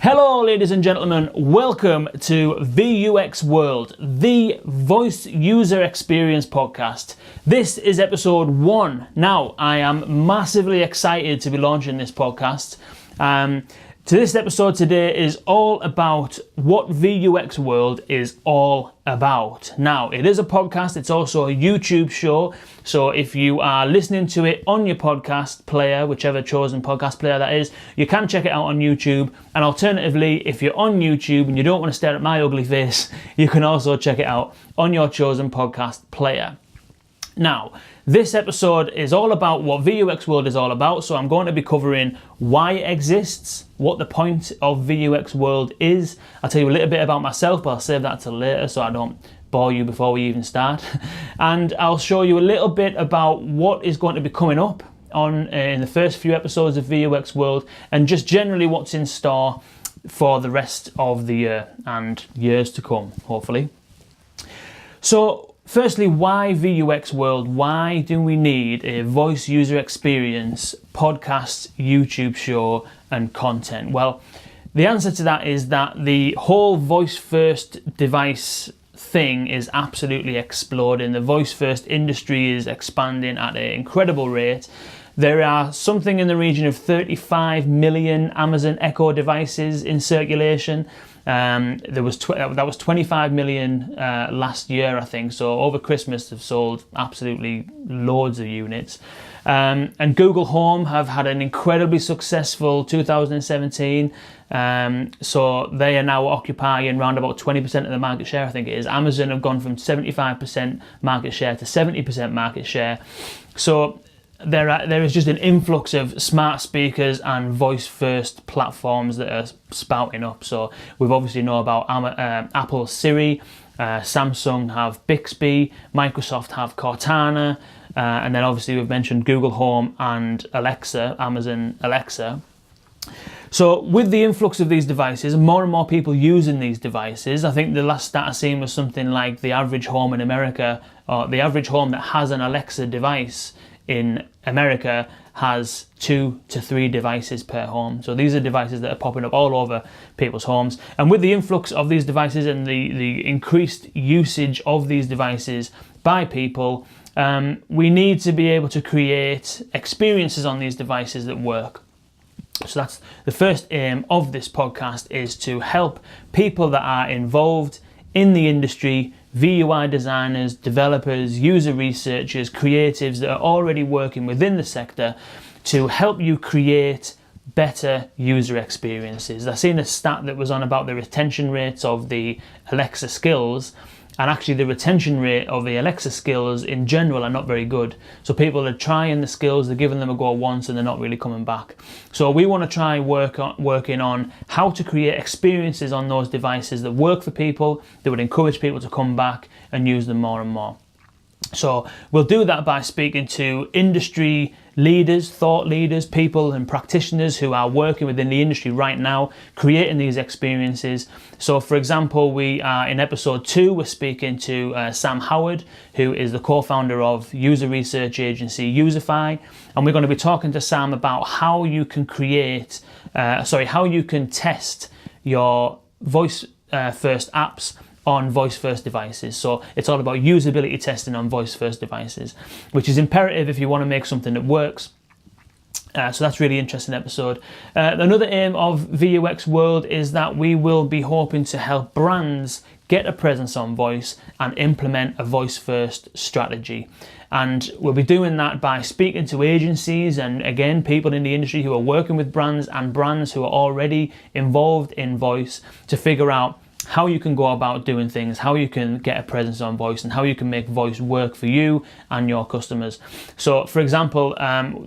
Hello ladies and gentlemen, welcome to VUX World, the Voice User Experience podcast. This is episode 1. Now, I am massively excited to be launching this podcast. This episode today is all about what VUX World is all about. Now, it is a podcast, it's also a YouTube show, so if you are listening to it on your podcast player, whichever chosen podcast player that is, you can check it out on YouTube, and alternatively, if you're on YouTube and you don't want to stare at my ugly face, you can also check it out on your chosen podcast player. Now, this episode is all about what VUX World is all about, so I'm going to be covering why it exists, what the point of VUX World is. I'll tell you a little bit about myself, but I'll save that till later so I don't bore you before we even start. And I'll show you a little bit about what is going to be coming up in the first few episodes of VUX World, and just generally what's in store for the rest of the year and years to come, hopefully. So, firstly, why VUX World? Why do we need a voice user experience podcast, YouTube show and content? Well, the answer to that is that the whole voice first device thing is absolutely exploding. The voice first industry is expanding at an incredible rate. There are something in the region of 35 million Amazon Echo devices in circulation. That was 25 million last year, I think. So over Christmas, they've sold absolutely loads of units. And Google Home have had an incredibly successful 2017. So they are now occupying around about 20% of the market share, I think it is. Amazon have gone from 75% market share to 70% market share. So there is just an influx of smart speakers and voice-first platforms that are spouting up. So we've obviously know about Apple Siri, Samsung have Bixby, Microsoft have Cortana, and then obviously we've mentioned Google Home and Alexa, Amazon Alexa. So with the influx of these devices, more and more people using these devices, I think the last stat I seen was something like the average home in America, or the average home that has an Alexa device in America has 2 to 3 devices per home. So these are devices that are popping up all over people's homes. And with the influx of these devices and the increased usage of these devices by people, we need to be able to create experiences on these devices that work. So that's the first aim of this podcast, is to help people that are involved in the industry, VUI designers, developers, user researchers, creatives that are already working within the sector, to help you create better user experiences. I've seen a stat that was on about the retention rates of the Alexa skills, and actually the retention rate of the Alexa skills in general are not very good. So people are trying the skills, they're giving them a go once and they're not really coming back. So we want to try working on how to create experiences on those devices that work for people, that would encourage people to come back and use them more and more. So we'll do that by speaking to industry leaders, thought leaders, people and practitioners who are working within the industry right now, creating these experiences. So for example, we are in episode 2, we're speaking to Sam Howard, who is the co-founder of user research agency Usify. And we're going to be talking to Sam about how you can how you can test your voice first apps on voice-first devices. So it's all about usability testing on voice-first devices, which is imperative if you want to make something that works. So that's a really interesting episode. Another aim of VUX World is that we will be hoping to help brands get a presence on voice and implement a voice-first strategy. And we'll be doing that by speaking to agencies and, again, people in the industry who are working with brands and brands who are already involved in voice, to figure out how you can go about doing things, how you can get a presence on voice, and how you can make voice work for you and your customers. So, for example,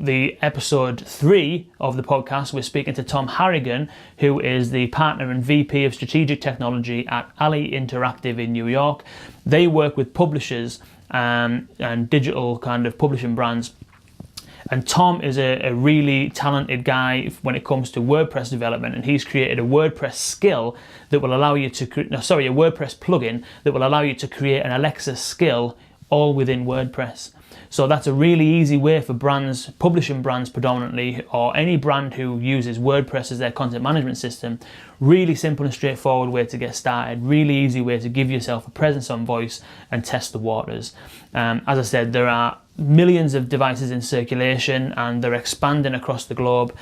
the episode 3 of the podcast, we're speaking to Tom Harrigan, who is the partner and VP of strategic technology at Ali Interactive in New York. They work with publishers and digital kind of publishing brands. And Tom is a really talented guy when it comes to WordPress development, and he's created a WordPress skill that will allow you to a WordPress plugin that will allow you to create an Alexa skill all within WordPress. So that's a really easy way for brands, publishing brands predominantly, or any brand who uses WordPress as their content management system. Really simple and straightforward way to get started. Really easy way to give yourself a presence on voice and test the waters. As I said, there are millions of devices in circulation and they're expanding across the globe.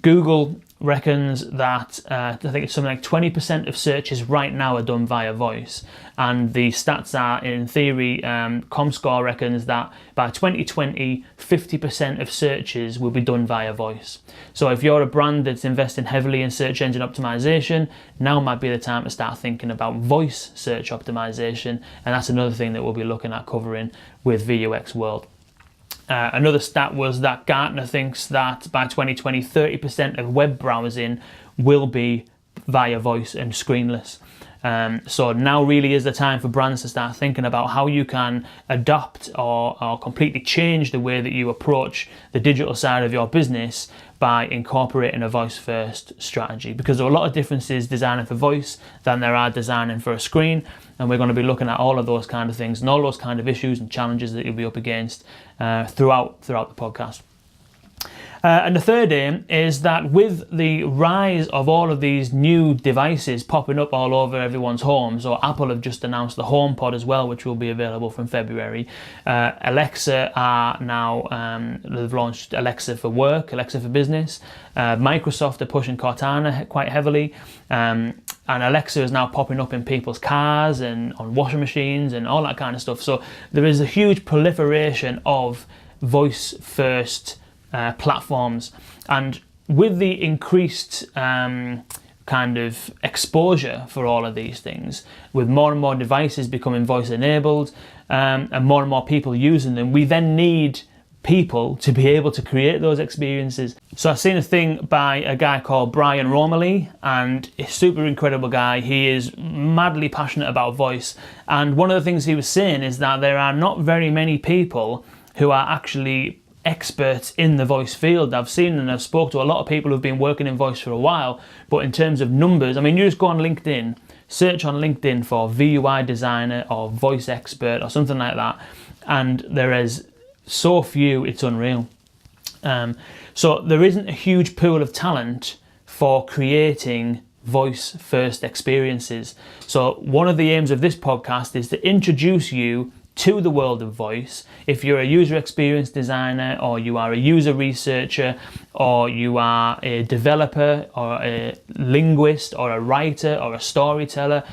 Google reckons that I think it's something like 20% of searches right now are done via voice, and the stats are, in theory, Comscore reckons that by 2020 50% of searches will be done via voice. So if you're a brand that's investing heavily in search engine optimization, now might be the time to start thinking about voice search optimization, and that's another thing that we'll be looking at covering with VUX World. Another stat was that Gartner thinks that by 2020, 30% of web browsing will be via voice and screenless. So now really is the time for brands to start thinking about how you can adapt or completely change the way that you approach the digital side of your business by incorporating a voice-first strategy, because there are a lot of differences designing for voice than there are designing for a screen, and we're going to be looking at all of those kind of things and all those kind of issues and challenges that you'll be up against throughout the podcast. And the third aim is that with the rise of all of these new devices popping up all over everyone's homes, or Apple have just announced the HomePod as well, which will be available from February. Alexa are now, they've launched Alexa for work, Alexa for business. Microsoft are pushing Cortana quite heavily. And Alexa is now popping up in people's cars and on washing machines and all that kind of stuff. So there is a huge proliferation of voice-first platforms, and with the increased kind of exposure for all of these things, with more and more devices becoming voice enabled and more people using them, we then need people to be able to create those experiences. So I've seen a thing by a guy called Brian Romilly, and a super incredible guy. He is madly passionate about voice, and one of the things he was saying is that there are not very many people who are actually experts in the voice field. I've seen and I've spoke to a lot of people who've been working in voice for a while, but in terms of numbers, I mean, you just go on LinkedIn, search on LinkedIn for VUI designer or voice expert or something like that, and there is so few, it's unreal. So there isn't a huge pool of talent for creating voice first experiences. So one of the aims of this podcast is to introduce you to the world of voice. If you're a user experience designer, or you are a user researcher, or you are a developer or a linguist or a writer or a storyteller,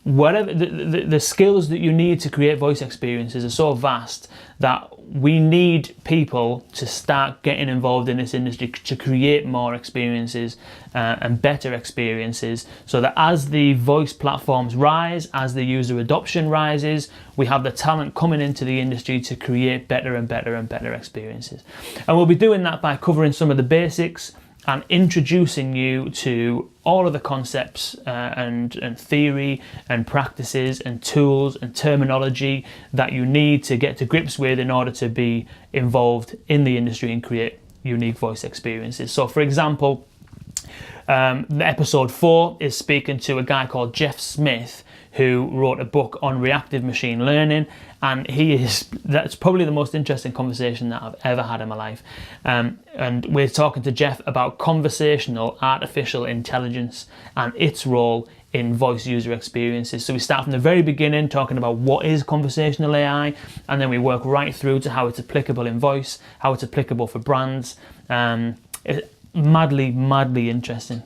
whatever the skills that you need to create voice experiences are so vast that we need people to start getting involved in this industry to create more experiences and better experiences, so that as the voice platforms rise, as the user adoption rises, we have the talent coming into the industry to create better and better and better experiences. And we'll be doing that by covering some of the basics and introducing you to all of the concepts and theory and practices and tools and terminology that you need to get to grips with in order to be involved in the industry and create unique voice experiences. So for example, the episode 4 is speaking to a guy called Jeff Smith, who wrote a book on reactive machine learning, and that's probably the most interesting conversation that I've ever had in my life. And we're talking to Jeff about conversational artificial intelligence and its role in voice user experiences. So we start from the very beginning talking about what is conversational AI, and then we work right through to how it's applicable in voice, how it's applicable for brands. It's madly interesting.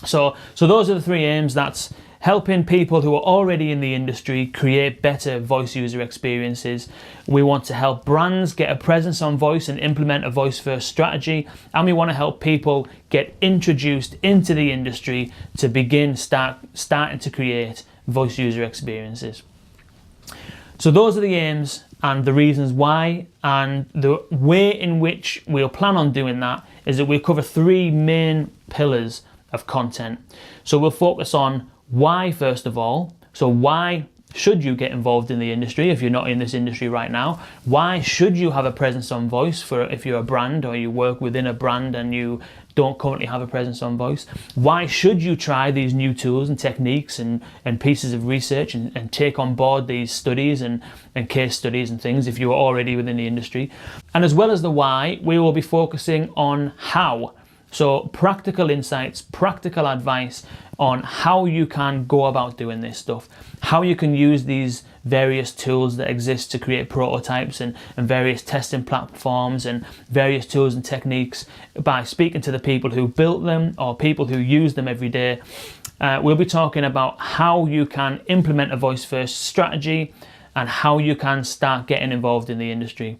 So those are the three aims. That's helping people who are already in the industry create better voice user experiences. We want to help brands get a presence on voice and implement a voice first strategy. And we want to help people get introduced into the industry to begin starting to create voice user experiences. So those are the aims and the reasons why, and the way in which we'll plan on doing that is that we'll cover 3 main pillars of content. So we'll focus on why, first of all. So why should you get involved in the industry if you're not in this industry right now? Why should you have a presence on voice if you're a brand or you work within a brand and you don't currently have a presence on voice? Why should you try these new tools and techniques and pieces of research and take on board these studies and case studies and things if you are already within the industry? And as well as the why, we will be focusing on how. So practical insights, practical advice on how you can go about doing this stuff, how you can use these various tools that exist to create prototypes and various testing platforms and various tools and techniques by speaking to the people who built them or people who use them every day. We'll be talking about how you can implement a voice first strategy and how you can start getting involved in the industry.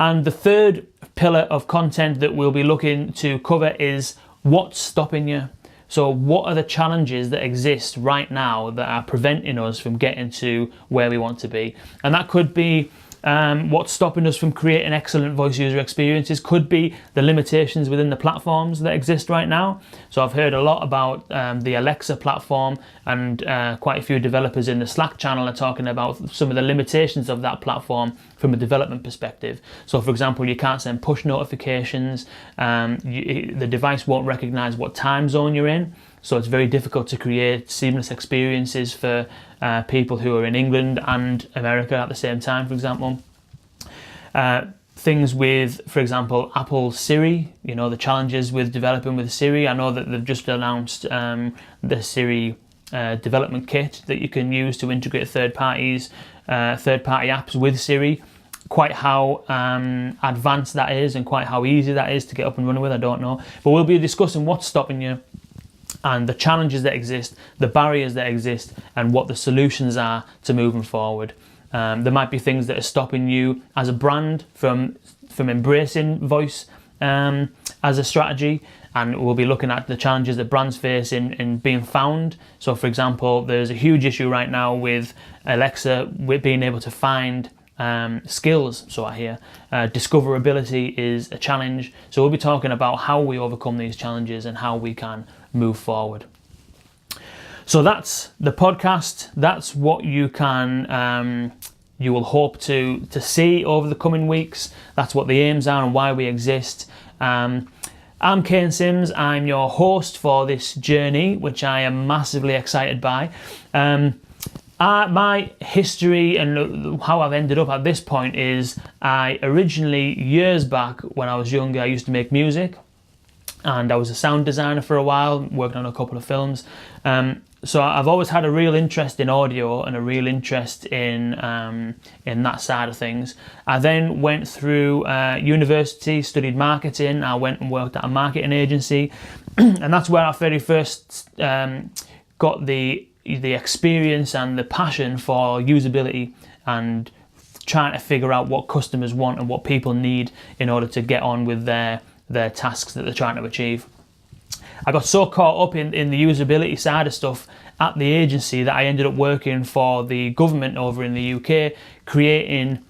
And the third pillar of content that we'll be looking to cover is what's stopping you. So what are the challenges that exist right now that are preventing us from getting to where we want to be? And that could be what's stopping us from creating excellent voice user experiences, could be the limitations within the platforms that exist right now. So I've heard a lot about the Alexa platform, and quite a few developers in the Slack channel are talking about some of the limitations of that platform from a development perspective. So for example, you can't send push notifications, the device won't recognize what time zone you're in. So it's very difficult to create seamless experiences for people who are in England and America at the same time, for example. Things with, for example, Apple Siri, the challenges with developing with Siri. I know that they've just announced the Siri development kit that you can use to integrate third-party apps with Siri. Quite how advanced that is and quite how easy that is to get up and running with, I don't know. But we'll be discussing what's stopping you and the challenges that exist, the barriers that exist, and what the solutions are to moving forward. There might be things that are stopping you as a brand from embracing voice as a strategy, and we'll be looking at the challenges that brands face in being found. So for example, there's a huge issue right now with Alexa with being able to find skills, so I hear. Discoverability is a challenge. So we'll be talking about how we overcome these challenges and how we can move forward. So that's the podcast. That's what you can, you will hope to see over the coming weeks. That's what the aims are and why we exist. I'm Kane Sims. I'm your host for this journey, which I am massively excited by. My history and how I've ended up at this point is I originally, years back when I was younger, I used to make music, and I was a sound designer for a while, working on a couple of films. So I've always had a real interest in audio and a real interest in that side of things. I then went through university, studied marketing. I went and worked at a marketing agency, and that's where I very first got the experience and the passion for usability and trying to figure out what customers want and what people need in order to get on with their tasks that they're trying to achieve. I got so caught up in the usability side of stuff at the agency that I ended up working for the government over in the UK, creating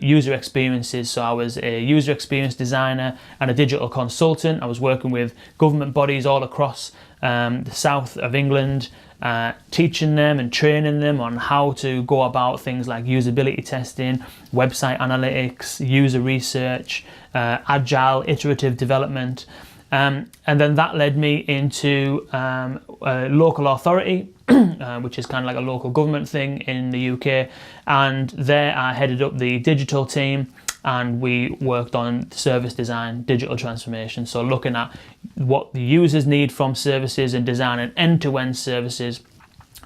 user experiences. So I was a user experience designer and a digital consultant. I was working with government bodies all across the south of England, teaching them and training them on how to go about things like usability testing, website analytics, user research, agile iterative development. And then that led me into a local authority, which is kind of like a local government thing in the UK. And there I headed up the digital team, and we worked on service design, digital transformation. So looking at what the users need from services and designing end-to-end services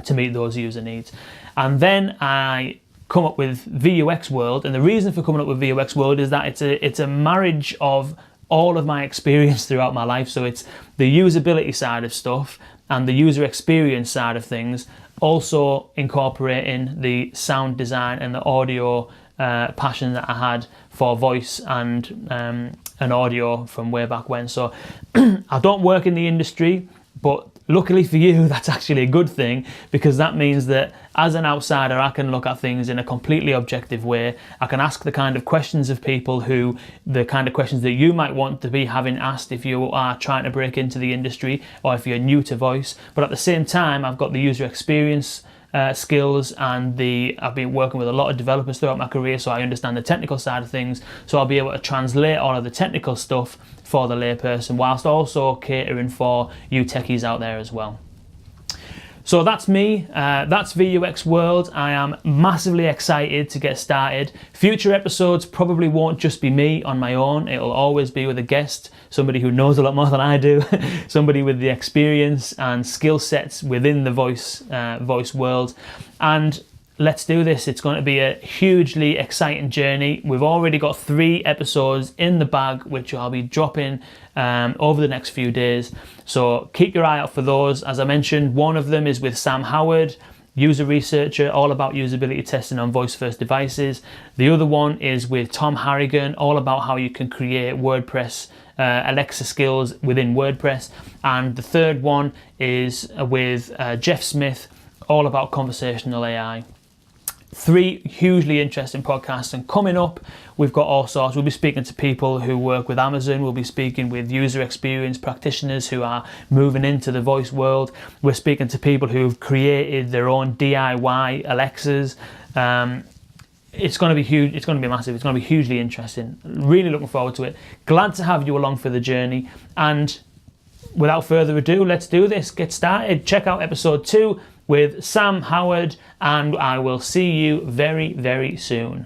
to meet those user needs. And then I come up with VUX World. And the reason for coming up with VUX World is that it's a marriage of all of my experience throughout my life. So it's the usability side of stuff and the user experience side of things, also incorporating the sound design and the audio passion that I had for voice and audio from way back when. So I don't work in the industry, but luckily for you, that's actually a good thing, because that means that as an outsider, I can look at things in a completely objective way. I can ask the kind of questions of people the kind of questions that you might want to be having asked if you are trying to break into the industry or if you're new to voice. But at the same time, I've got the user experience skills, and I've been working with a lot of developers throughout my career, so I understand the technical side of things. So I'll be able to translate all of the technical stuff for the layperson, whilst also catering for you techies out there as well. So that's me, that's VUX World. I am massively excited to get started. Future episodes probably won't just be me on my own, it'll always be with a guest, somebody who knows a lot more than I do, somebody with the experience and skill sets within the voice world. And let's do this. It's going to be a hugely exciting journey. We've already got 3 episodes in the bag, which I'll be dropping over the next few days. So keep your eye out for those. As I mentioned, one of them is with Sam Howard, user researcher, all about usability testing on voice-first devices. The other one is with Tom Harrigan, all about how you can create WordPress, Alexa skills within WordPress. And the third one is with Jeff Smith, all about conversational AI. 3 hugely interesting podcasts, and coming up we've got all sorts. We'll be speaking to people who work with Amazon, we'll be speaking with user experience practitioners who are moving into the voice world, we're speaking to people who've created their own DIY Alexas. It's going to be huge, it's going to be massive, it's going to be hugely interesting. Really looking forward to it. Glad to have you along for the journey, and without further ado, let's do this, get started. Check out episode 2 with Sam Howard, and I will see you very, very soon.